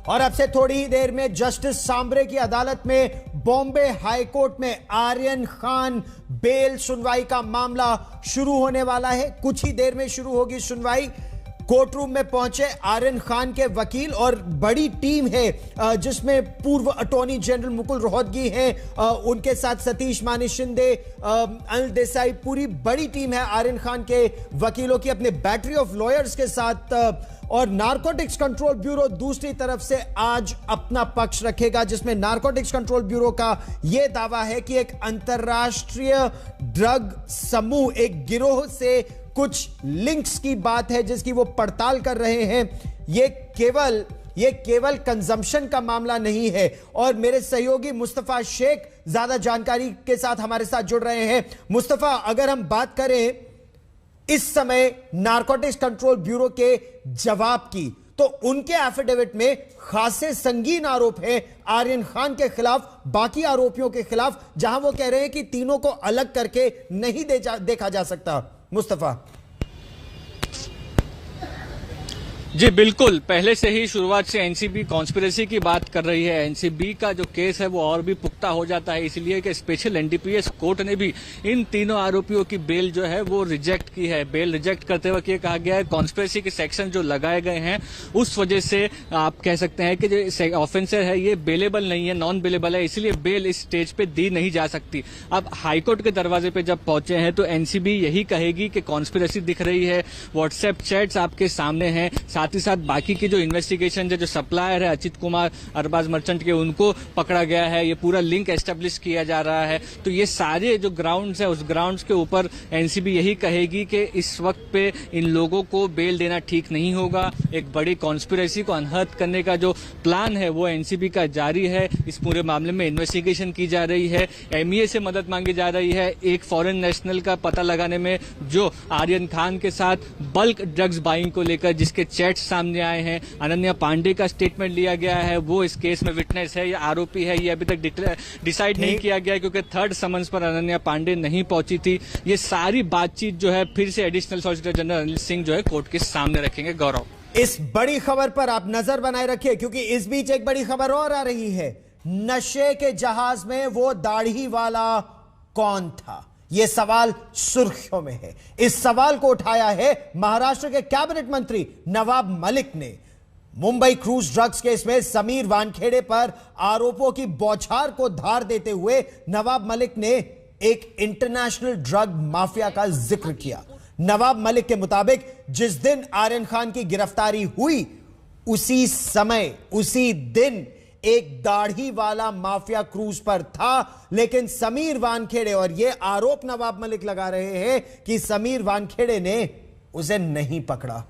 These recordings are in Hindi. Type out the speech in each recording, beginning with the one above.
और अब से थोड़ी ही देर में जस्टिस सांबरे की अदालत में बॉम्बे हाई कोर्ट में आर्यन खान बेल सुनवाई का मामला शुरू होने वाला है। कुछ ही देर में शुरू होगी सुनवाई। कोर्ट रूम में पहुंचे आर्यन खान के वकील और बड़ी टीम है जिसमें पूर्व अटॉर्नी जनरल मुकुल रोहतगी हैं, उनके साथ सतीश मानी शिंदे, अनिल देसाई, पूरी बड़ी टीम है आर्यन खान के वकीलों की अपने बैटरी ऑफ लॉयर्स के साथ। और नारकोटिक्स कंट्रोल ब्यूरो दूसरी तरफ से आज अपना पक्ष रखेगा, जिसमें नारकोटिक्स कंट्रोल ब्यूरो का यह दावा है कि एक अंतरराष्ट्रीय ड्रग समूह, एक गिरोह से कुछ लिंक्स की बात है जिसकी वो पड़ताल कर रहे हैं। ये केवल कंजम्पशन का मामला नहीं है। और मेरे सहयोगी मुस्तफा शेख ज्यादा जानकारी के साथ हमारे साथ जुड़ रहे हैं। मुस्तफा, अगर हम बात करें इस समय नारकोटिक्स कंट्रोल ब्यूरो के जवाब की, तो उनके एफिडेविट में खासे संगीन आरोप है आर्यन खान के खिलाफ, बाकी आरोपियों के खिलाफ, जहां वो कह रहे हैं कि तीनों को अलग करके नहीं देखा जा सकता। मुस्तफा जी बिल्कुल, पहले से ही शुरुआत से एनसीबी कॉन्स्पिरेसी की बात कर रही है। एनसीबी का जो केस है वो और भी पुख्ता हो जाता है, इसलिए कि स्पेशल एनडीपीएस कोर्ट ने भी इन तीनों आरोपियों की बेल जो है वो रिजेक्ट की है। बेल रिजेक्ट करते वक्त ये कहा गया है कॉन्स्पिरेसी के सेक्शन जो लगाए गए हैं उस वजह से आप कह सकते हैं कि जो ऑफेंसर है ये बेलेबल नहीं है, नॉन बेलेबल है, इसलिए बेल इस स्टेज पे दी नहीं जा सकती। अब हाईकोर्ट के दरवाजे पे जब पहुंचे हैं तो एनसीबी यही कहेगी कि कॉन्स्पिरेसी दिख रही है, व्हाट्सएप चैट्स आपके सामने हैं, साथ ही साथ बाकी की जो इन्वेस्टिगेशन जो सप्लायर है अचित कुमार अरबाज मर्चेंट के, उनको पकड़ा गया है, ये पूरा लिंक एस्टेब्लिश किया जा रहा है। तो ये सारे जो ग्राउंड्स है उस ग्राउंड्स के ऊपर एनसीबी यही कहेगी कि इस वक्त पे इन लोगों को बेल देना ठीक नहीं होगा। एक बड़ी कॉन्स्पिरेसी को अनहर्थ करने का जो प्लान है वो एनसीबी का जारी है। इस पूरे मामले में इन्वेस्टिगेशन की जा रही है, एमईए से मदद मांगी जा रही है एक फॉरेन नेशनल का पता लगाने में जो आर्यन खान के साथ बल्क ड्रग्स बाइंग को लेकर जिसके चैट सामने आए हैं। अनन्या पांडे का स्टेटमेंट लिया गया है, वो इस केस में विटनेस है या आरोपी है ये अभी तक डिसाइड नहीं किया गया क्योंकि थर्ड समन्स पर अनन्या पांडे नहीं पहुंची थी। ये सारी बातचीत जो है फिर से additional solicitor general Anil Singh जो है कोर्ट के सामने रखेंगे। गौरव, इस बड़ी खबर पर आप नजर बनाए रखिए क्योंकि इस बीच एक बड़ी खबर और आ रही है। नशे के जहाज में वो दाढ़ी वाला कौन था, यह सवाल सुर्खियों में है। इस सवाल को उठाया है महाराष्ट्र के कैबिनेट मंत्री नवाब मलिक ने। मुंबई क्रूज ड्रग्स केस में समीर वानखेड़े पर आरोपों की बौछार को धार देते हुए नवाब मलिक ने एक इंटरनेशनल ड्रग माफिया का जिक्र किया। नवाब मलिक के मुताबिक जिस दिन आर्यन खान की गिरफ्तारी हुई उसी समय उसी दिन एक दाढ़ी वाला माफिया क्रूज पर था, लेकिन समीर वानखेड़े, और यह आरोप नवाब मलिक लगा रहे हैं कि समीर वानखेड़े ने उसे नहीं पकड़ा।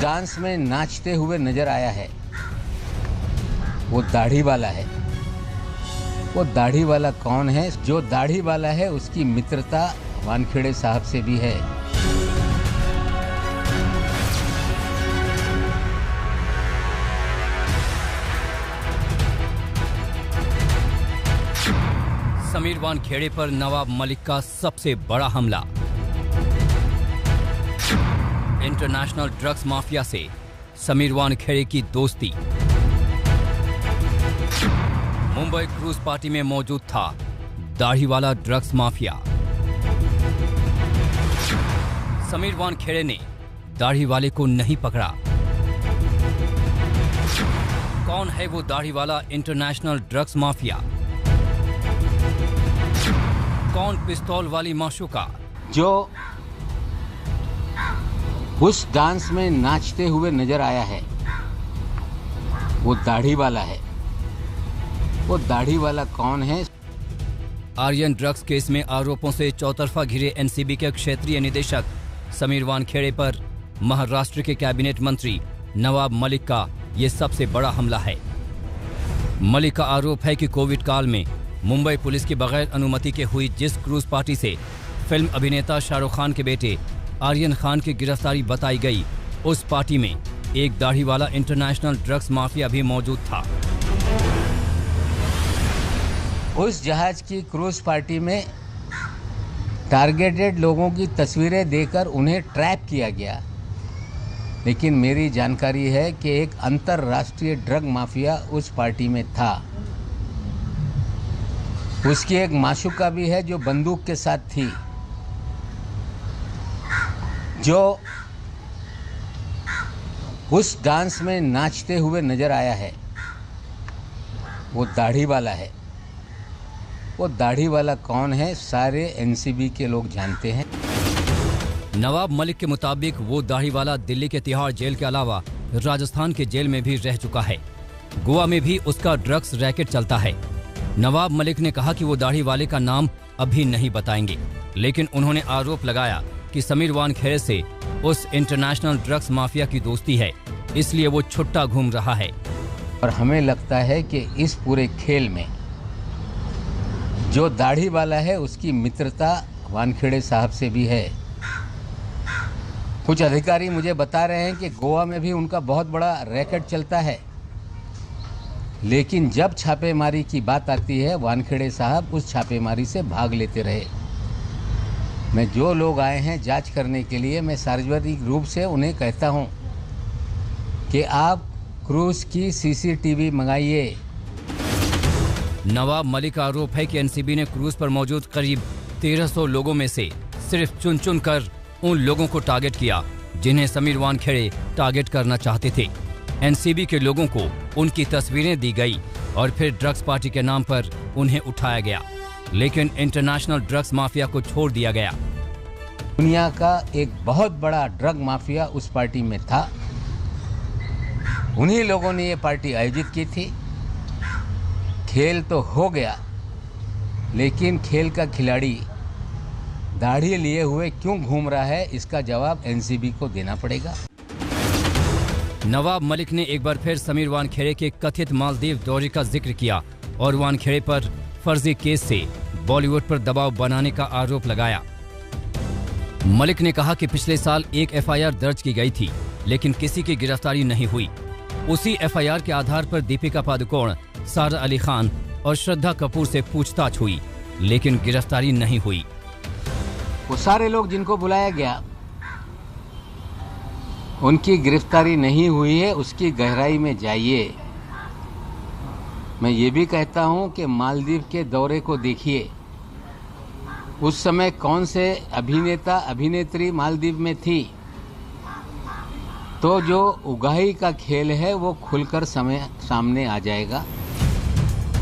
डांस में नाचते हुए नजर आया है, वो दाढ़ी वाला है। वो दाढ़ी वाला कौन है? जो दाढ़ी वाला है उसकी मित्रता वानखेड़े साहब से भी है। समीर वानखेड़े पर नवाब मलिक का सबसे बड़ा हमला। इंटरनेशनल ड्रग्स माफिया से समीर वानखेड़े की दोस्ती। मुंबई क्रूज पार्टी में मौजूद था दाढ़ी वाला ड्रग्स माफिया। समीर वानखेड़े ने दाढ़ी वाले को नहीं पकड़ा। कौन है वो दाढ़ी वाला इंटरनेशनल ड्रग्स माफिया? कौन पिस्तौल वाली माशूका जो उस डांस में नाचते हुए नजर आया है, वो दाढ़ी वाला है। वो दाढ़ी वाला कौन है? आर्यन ड्रग्स केस में आरोपों से चौतरफा घिरे एनसीबी के क्षेत्रीय निदेशक समीर वानखेड़े पर महाराष्ट्र के कैबिनेट मंत्री नवाब मलिक का यह सबसे बड़ा हमला है। मलिक का आरोप है कि कोविड काल में मुंबई पुलिस की बगैर अनुमति के हुई जिस क्रूज पार्टी से फिल्म अभिनेता शाहरुख खान के बेटे आर्यन खान की गिरफ्तारी बताई गई, उस पार्टी में एक दाढ़ी वाला इंटरनेशनल ड्रग्स माफिया भी मौजूद था। उस जहाज की क्रूज पार्टी में टारगेटेड लोगों की तस्वीरें देकर उन्हें ट्रैप किया गया। लेकिन मेरी जानकारी है कि एक अंतर्राष्ट्रीय ड्रग माफिया उस पार्टी में था। उसकी एक माशूका भी है जो बंदूक के साथ थी, जो उस डांस में नाचते हुए नजर आया है। वो दाढ़ी वाला है। वो दाढ़ी वाला कौन है, सारे एनसीबी के लोग जानते हैं। नवाब मलिक के मुताबिक वो दाढ़ी वाला दिल्ली के तिहाड़ जेल के अलावा राजस्थान के जेल में भी रह चुका है। गोवा में भी उसका ड्रग्स रैकेट चलता है। नवाब मलिक ने कहा कि वो दाढ़ी वाले का नाम अभी नहीं बताएंगे, लेकिन उन्होंने आरोप लगाया कि समीर वानखेड़े से उस इंटरनेशनल ड्रग्स माफिया की दोस्ती है, इसलिए वो छुट्टा घूम रहा है। और हमें लगता है कि इस पूरे खेल में जो दाढ़ी वाला है उसकी मित्रता वानखेड़े साहब से भी है। कुछ अधिकारी मुझे बता रहे हैं कि गोवा में भी उनका बहुत बड़ा रैकेट चलता है, लेकिन जब छापेमारी की बात आती है वानखेड़े साहब उस छापेमारी से भाग लेते रहे। मैं जो लोग आए हैं जांच करने के लिए, मैं सार्वजनिक रूप से उन्हें कहता हूं कि आप क्रूज की सीसीटीवी मंगाइए। नवाब मलिक का आरोप है कि एनसीबी ने क्रूज पर मौजूद करीब 1300 लोगों में से सिर्फ चुन चुन कर उन लोगों को टारगेट किया जिन्हें समीर वानखेड़े टारगेट करना चाहते थे। एनसीबी के लोगों को उनकी तस्वीरें दी गई और फिर ड्रग्स पार्टी के नाम पर उन्हें उठाया गया, लेकिन इंटरनेशनल ड्रग्स माफिया को छोड़ दिया गया। दुनिया का एक बहुत बड़ा ड्रग माफिया उस पार्टी में था। उन्हीं लोगों ने ये पार्टी आयोजित की थी। खेल तो हो गया, लेकिन खेल का खिलाड़ी दाढ़ी लिए हुए क्यों घूम रहा है, इसका जवाब एनसीबी को देना पड़ेगा। नवाब मलिक ने एक बार फिर समीर वानखेड़े के कथित मालदीव दौरे का जिक्र किया और वानखेड़े पर फर्जी केस से बॉलीवुड पर दबाव बनाने का आरोप लगाया। मलिक ने कहा कि पिछले साल एक एफआईआर दर्ज की गई थी, लेकिन किसी की गिरफ्तारी नहीं हुई। उसी एफआईआर के आधार पर दीपिका पादुकोण, सारा अली खान और श्रद्धा कपूर से पूछताछ हुई, लेकिन गिरफ्तारी नहीं हुई। वो सारे लोग जिनको बुलाया गया उनकी गिरफ्तारी नहीं हुई है, उसकी गहराई में जाइए। मैं ये भी कहता हूं कि मालदीव के दौरे को देखिए। उस समय कौन से अभिनेता अभिनेत्री मालदीव में थी, तो जो उगाही का खेल है वो खुलकर सामने आ जाएगा।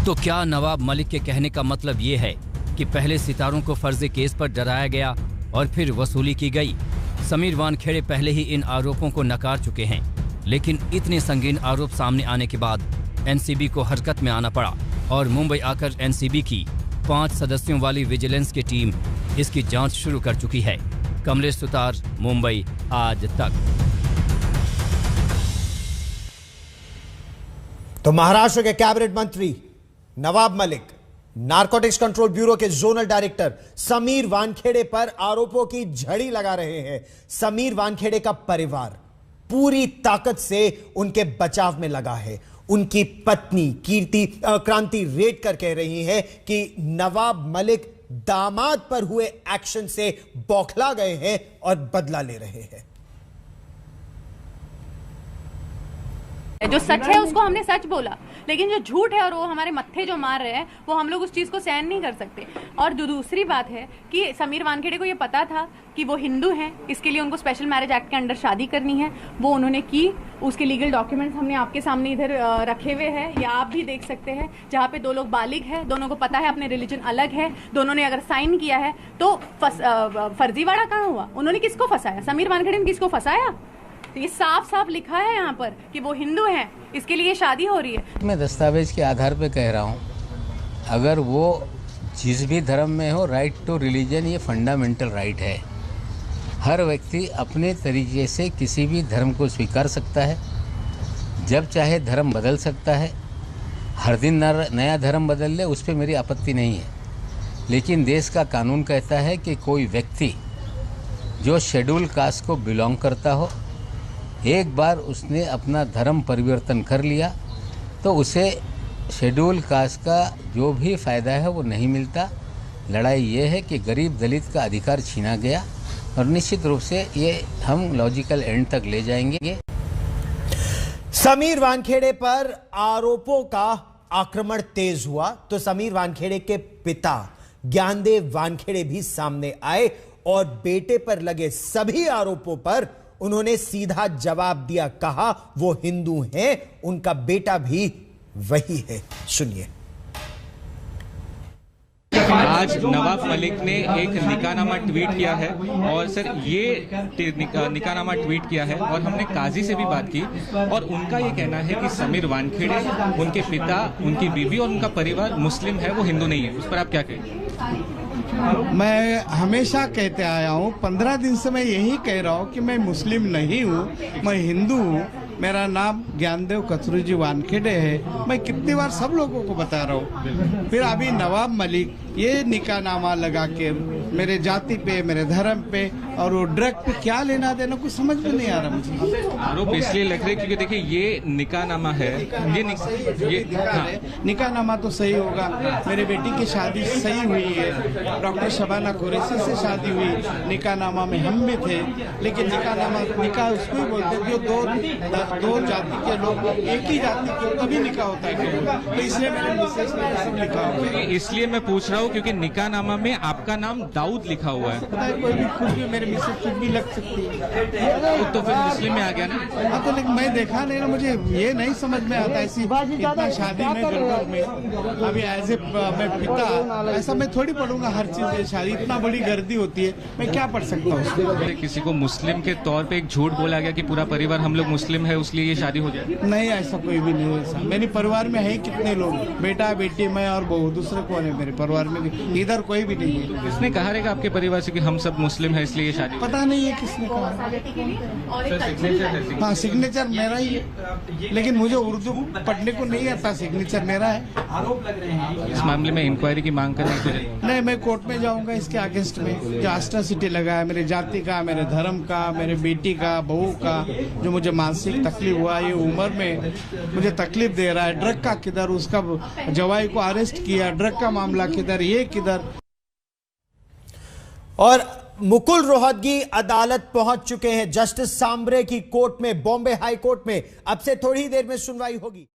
तो क्या नवाब मलिक के कहने का मतलब ये है कि पहले सितारों को फर्जी केस पर डराया गया और फिर वसूली की गई? समीर वानखेड़े पहले ही इन आरोपों को नकार चुके हैं, लेकिन इतने संगीन आरोप सामने आने के बाद एनसीबी को हरकत में आना पड़ा और मुंबई आकर एनसीबी की 5 सदस्यों वाली विजिलेंस की टीम इसकी जांच शुरू कर चुकी है। कमलेश सुतार, मुंबई आज तक। तो महाराष्ट्र के कैबिनेट मंत्री Nawab Malik, narcotics control bureau के जोनल डायरेक्टर समीर वानखेड़े पर आरोपों की झड़ी लगा रहे हैं। समीर वानखेड़े का परिवार पूरी ताकत से उनके बचाव में लगा है। उनकी पत्नी क्रांति रेडकर कह रही है कि नवाब मलिक दामाद पर हुए एक्शन से बौखला गए हैं और बदला ले रहे हैं। जो सच है उसको हमने सच बोला, लेकिन जो झूठ है और वो हमारे मत्थे जो मार रहे हैं वो हम लोग उस चीज को सहन नहीं कर सकते। और जो दूसरी बात है कि समीर वानखेड़े को ये पता था कि वो हिंदू हैं, इसके लिए उनको स्पेशल मैरिज एक्ट के अंडर शादी करनी है, वो उन्होंने की। उसके लीगल डॉक्यूमेंट्स हमने आपके सामने इधर रखे हुए हैं, या आप भी देख सकते हैं, जहाँ पे 2 लोग बालिग हैं, दोनों को पता है अपने रिलीजन अलग है, दोनों ने अगर साइन किया है तो फर्जीवाड़ा कहाँ हुआ? उन्होंने किसको फंसाया? समीर वानखेड़े ने किसको फंसाया? तो ये साफ साफ लिखा है यहाँ पर कि वो हिंदू हैं, इसके लिए शादी हो रही है। मैं दस्तावेज के आधार पे कह रहा हूँ, अगर वो जिस भी धर्म में हो, राइट टू रिलीजन ये फंडामेंटल राइट है। हर व्यक्ति अपने तरीके से किसी भी धर्म को स्वीकार सकता है, जब चाहे धर्म बदल सकता है। हर दिन नया धर्म बदल ले, उस पर मेरी आपत्ति नहीं है, लेकिन देश का कानून कहता है कि कोई व्यक्ति जो शेड्यूल कास्ट को बिलोंग करता हो, एक बार उसने अपना धर्म परिवर्तन कर लिया तो उसे शेड्यूल कास्ट का जो भी फ़ायदा है वो नहीं मिलता। लड़ाई ये है कि गरीब दलित का अधिकार छीना गया और निश्चित रूप से ये हम लॉजिकल एंड तक ले जाएंगे। समीर वानखेड़े पर आरोपों का आक्रमण तेज हुआ तो समीर वानखेड़े के पिता ज्ञानदेव वानखेड़े भी सामने आए और बेटे पर लगे सभी आरोपों पर उन्होंने सीधा जवाब दिया। कहा वो हिंदू हैं, उनका बेटा भी वही है। सुनिए। आज नवाब मलिक ने एक निकाहनामा ट्वीट किया है और सर ये निकाहनामा ट्वीट किया है और हमने काजी से भी बात की और उनका ये कहना है कि समीर वानखेड़े, उनके पिता, उनकी बीवी और उनका परिवार मुस्लिम है, वो हिंदू नहीं है। उस पर आप क्या कहें? मैं हमेशा कहते आया हूँ, 15 दिन से मैं यही कह रहा हूँ कि मैं मुस्लिम नहीं हूँ, मैं हिंदू हूँ। मेरा नाम ज्ञानदेव कचरूजी वानखेड़े है। मैं कितनी बार सब लोगों को बता रहा हूँ। फिर अभी नवाब मलिक ये निकाहनामा लगा के मेरे जाति पे, मेरे धर्म पे और वो ड्रग पे क्या लेना देना कुछ समझ में नहीं आ रहा मुझे। आरोप इसलिए लग रहे क्योंकि देखिए ये निकाहनामा है, ये निकाहनामा तो सही होगा। मेरे बेटी की शादी सही हुई है, डॉक्टर शबाना कुरैशी से शादी हुई, निकाहनामा में हम भी थे। लेकिन निकाह उसको ही बोलते हैं जो दो जाति के लोग एक ही जाति के तभी निकाह होता है। तो इसलिए मैंने मिसेस ने सब लिखा हुआ है। इसलिए मैं पूछ रहा हूँ क्योंकि निकाहनामा में आपका नाम दाऊद लिखा हुआ है। पता है कोई भी कुछ भी मेरे मिसेस कुछ भी लग सकती है तो फिर मुस्लिम में आ गया ना। हाँ तो लेकिन मैं देखा नहीं ना, मुझे ये नहीं समझ में आता ऐसी इतना शादी में गड़बड़ में। अभी एज ए मैं पिता ऐसा मैं थोड़ी पढ़ूंगा हर चीज। शादी इतना बड़ी गर्दी होती है, मैं क्या पढ़ सकता हूँ। किसी को मुस्लिम के तौर पे एक झूठ बोला गया कि पूरा परिवार हम लोग मुस्लिम है इसलिए ये शादी हो जाए। नहीं, ऐसा कोई भी नहीं है। मेरे परिवार में है कितने लोग, बेटा बेटी मैं और बहू, दूसरे कौन है मेरे परिवार में? इधर कोई भी नहीं है। किसने कहा रहेगा आपके परिवार से कि हम सब मुस्लिम है इसलिए ये शादी? पता नहीं है किसने कहा। हाँ सिग्नेचर मेरा ही है, लेकिन मुझे उर्दू पढ़ने को नहीं आता। सिग्नेचर मेरा है। आरोप लग रहे हैं। इस मामले में इंक्वायरी की मांग करें तो नहीं, मैं कोर्ट में जाऊंगा इसके अगेंस्ट में। जो एट्रोसिटी लगा है मेरे जाति का, मेरे धर्म का, मेरे बेटी का, बहू का, जो मुझे मानसिक तकलीफ हुआ, ये उम्र में मुझे तकलीफ दे रहा है। ड्रग का किधर, उसका जवाई को अरेस्ट किया, ड्रग का मामला किधर, ये किधर। और मुकुल रोहतगी अदालत पहुंच चुके हैं। जस्टिस सांबरे की कोर्ट में, बॉम्बे हाई कोर्ट में अब से थोड़ी देर में सुनवाई होगी।